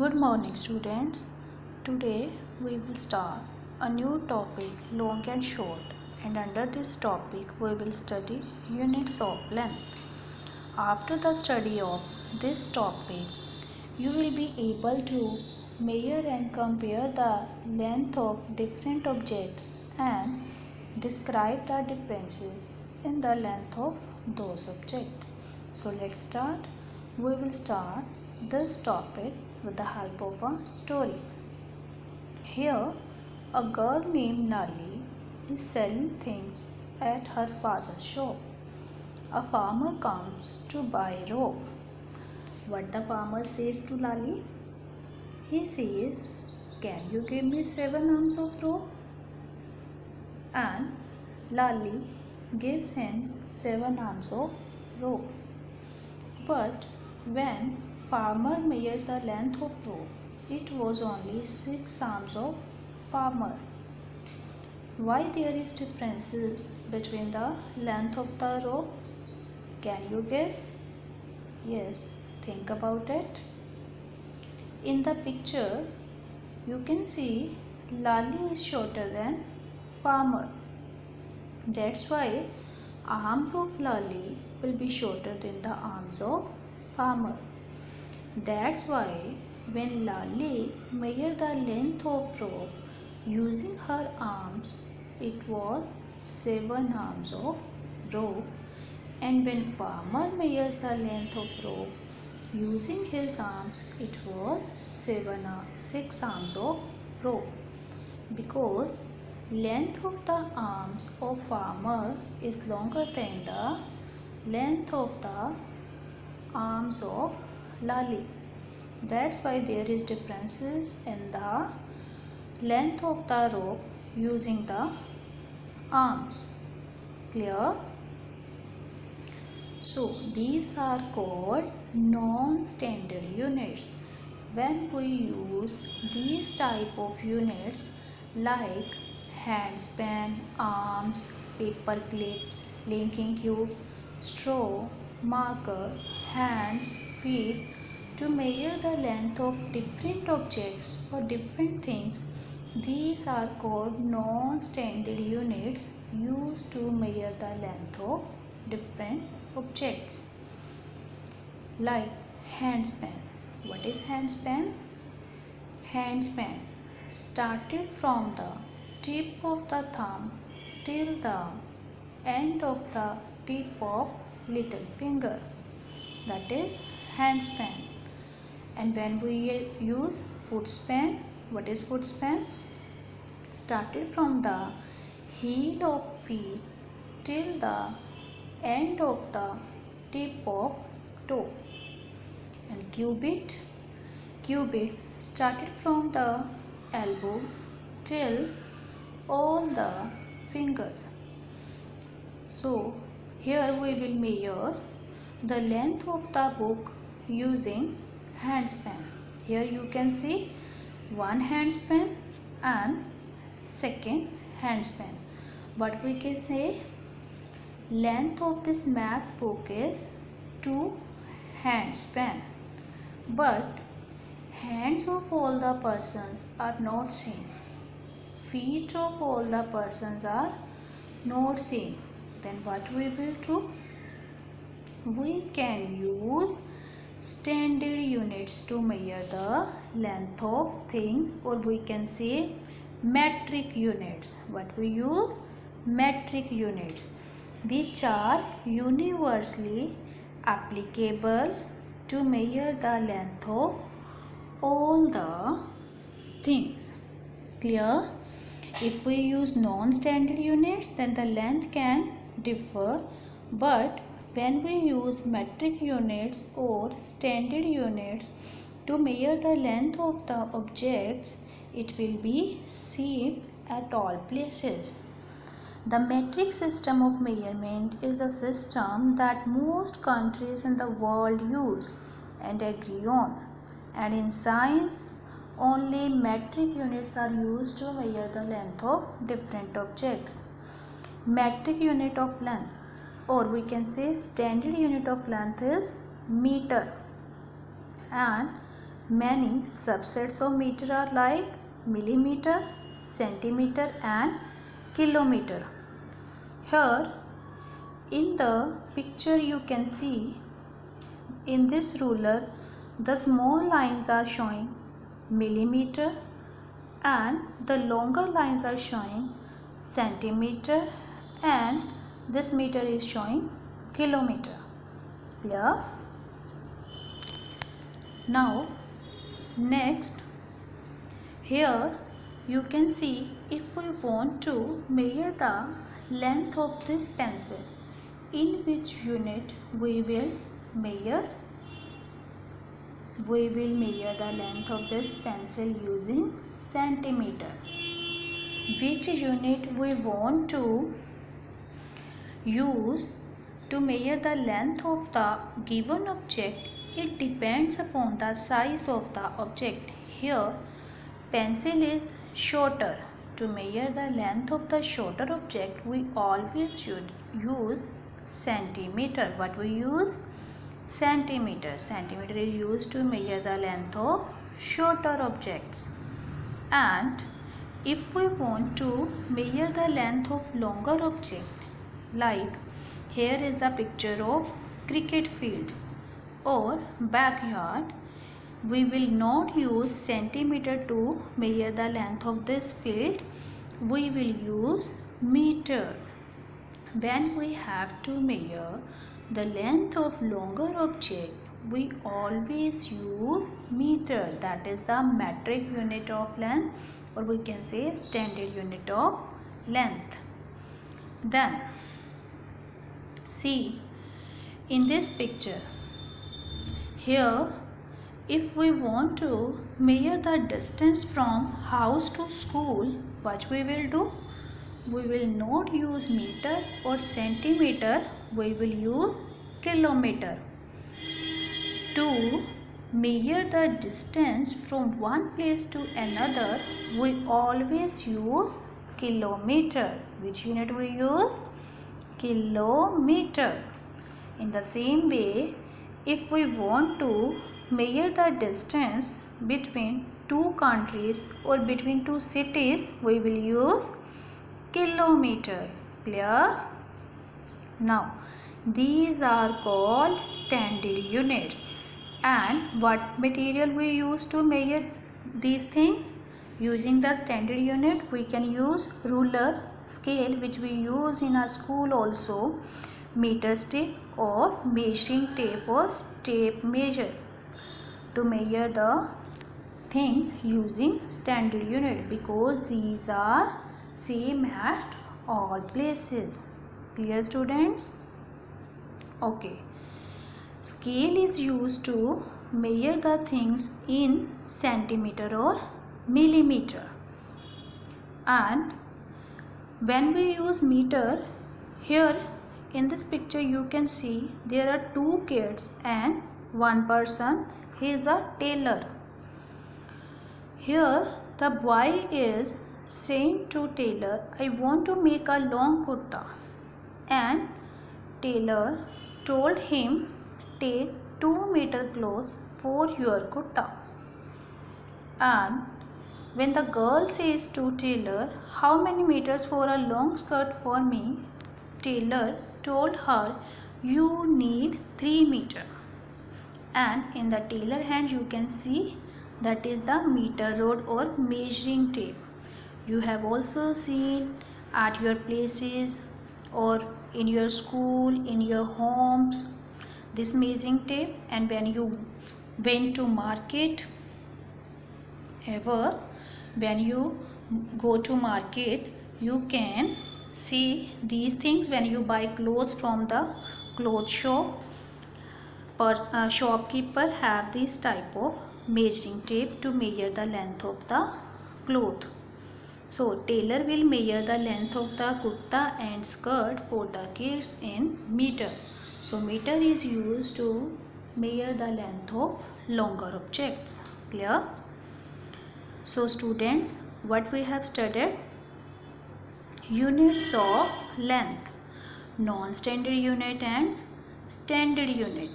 Good morning, students. Today we will start a new topic, long and short, and under this topic we will study units of length. After the study of this topic, you will be able to measure and compare the length of different objects and describe the differences in the length of those objects. So let's start. We will start this topic with the help of a story. Here, a girl named Nali is selling things at her father's shop. A farmer comes to buy rope. What the farmer says to Lali? He says, "Can you give me 7 arms of rope?" And Lali gives him 7 arms of rope. But when farmer measures the length of rope, it was only 6 arms of farmer. Why there is differences between the length of the rope? Can you guess? Yes, think about it. In the picture, you can see Lali is shorter than farmer. That's why arms of Lali will be shorter than the arms of farmer. That's why when Lali measured the length of rope using her arms, it was 7 arms of rope, and when farmer measures the length of rope using his arms, it was 6 arms of rope, because length of the arms of farmer is longer than the length of the arms of Lali. That's why there is differences in the length of the rope using the arms. Clear? So these are called non-standard units. When we use these type of units like handspan, arms, paper clips, linking cubes, straw, marker, hands, feet, to measure the length of different objects or different things, these are called non-standard units used to measure the length of different objects. Like handspan. What is handspan? Handspan started from the tip of the thumb till the end of the tip of little finger. That is handspan. And when we use footspan, what is footspan? Started from the heel of feet till the end of the tip of toe. And cubit started from the elbow till all the fingers. So here we will measure the length of the book using handspan. Here you can see one handspan and second handspan. What we can say? Length of this math book is 2 handspan. But hands of all the persons are not same. Feet of all the persons are not same. Then what we will do? We can use standard units to measure the length of things, or we can say metric units. What we use? Metric units, which are universally applicable to measure the length of all the things. Clear? If we use non-standard units, then the length can differ, but when we use metric units or standard units to measure the length of the objects, it will be same at all places. The metric system of measurement is a system that most countries in the world use and agree on. And in science, only metric units are used to measure the length of different objects. Metric unit of length, or we can say standard unit of length, is meter, and many subsets of meter are like millimeter, centimeter and kilometer. Here in the picture you can see, in this ruler the small lines are showing millimeter and the longer lines are showing centimeter, and this meter is showing kilometer. Clear? Now next, here you can see, if we want to measure the length of this pencil, in which unit we will measure? We will measure the length of this pencil using centimeter. Which unit we want to use to measure the length of the given object? It depends upon the size of the object. Here pencil is shorter. To measure the length of the shorter object, we always should use centimeter. What we use? Centimeter. Centimeter is used to measure the length of shorter objects. And if we want to measure the length of longer object, like here is the picture of cricket field or backyard, we will not use centimeter to measure the length of this field. We will use meter. When we have to measure the length of longer object, we always use meter. That is the metric unit of length, or we can say standard unit of length. Then see in this picture, here if we want to measure the distance from house to school, what we will do? We will not use meter or centimeter, we will use kilometer. To measure the distance from one place to another, we always use kilometer. Which unit we use? Kilometer. In the same way, if we want to measure the distance between two countries or between two cities, we will use kilometer. Clear? Now these are called standard units. And what material we use to measure these things? Using the standard unit, we can use ruler, scale, which we use in our school also, meter stick or measuring tape or tape measure, to measure the things using standard unit, because these are same at all places. Clear, students? Okay. Scale is used to measure the things in centimeter or millimeter. And when we use meter, here in this picture you can see there are two kids and one person. He is a tailor. Here the boy is saying to tailor, I want to make a long kurta, and tailor told him, take 2 meter clothes for your kurta. And when the girl says to tailor, how many meters for a long skirt for me? Tailor told her, you need 3 meter. And in the tailor hand you can see that is the meter rod or measuring tape. You have also seen at your places or in your school, in your homes, this measuring tape. And when you went to market, when you go to market, you can see these things. When you buy clothes from the clothes shop, shopkeeper have this type of measuring tape to measure the length of the cloth. So tailor will measure the length of the kurta and skirt for the kids in meter. So meter is used to measure the length of longer objects. Clear? So students, what we have studied? Units of length, non-standard unit and standard unit.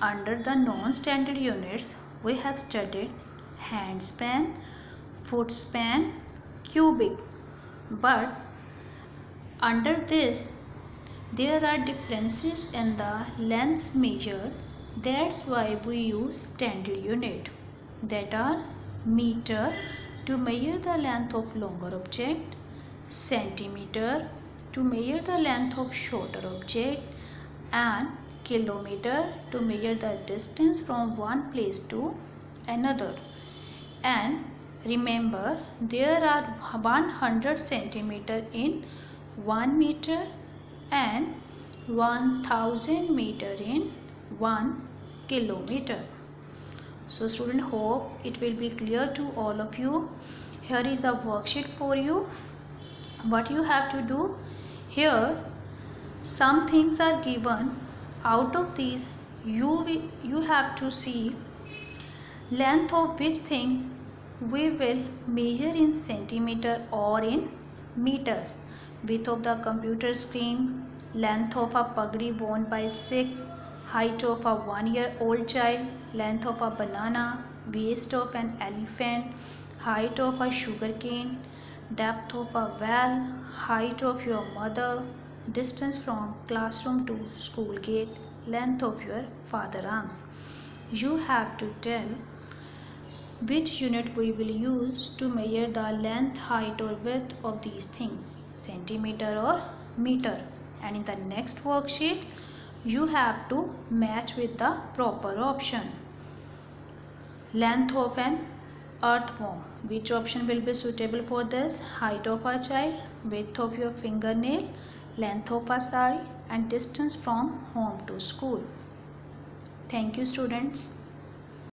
Under the non-standard units, we have studied hand span, foot span, cubic, but under this there are differences in the length measured. That's why we use standard unit, that are meter to measure the length of longer object, centimeter to measure the length of shorter object, and kilometer to measure the distance from one place to another. And remember, there are 100 centimeter in 1 meter and 1000 meter in 1 kilometer. So student, hope it will be clear to all of you. Here is a worksheet for you. What you have to do here, some things are given. Out of these you have to see length of which things we will measure in centimeter or in meters. Width of the computer screen, length of a pagdi worn by Sikhs, height of a 1-year-old child, length of a banana, waist of an elephant, height of a sugarcane, depth of a well, height of your mother, distance from classroom to school gate, length of your father arms. You have to tell which unit we will use to measure the length, height or width of these things, centimeter or meter. And in the next worksheet you have to match with the proper option. Length of an earthworm, which option will be suitable for this? Height of a child, width of your fingernail, length of a sari, and distance from home to school. Thank you students.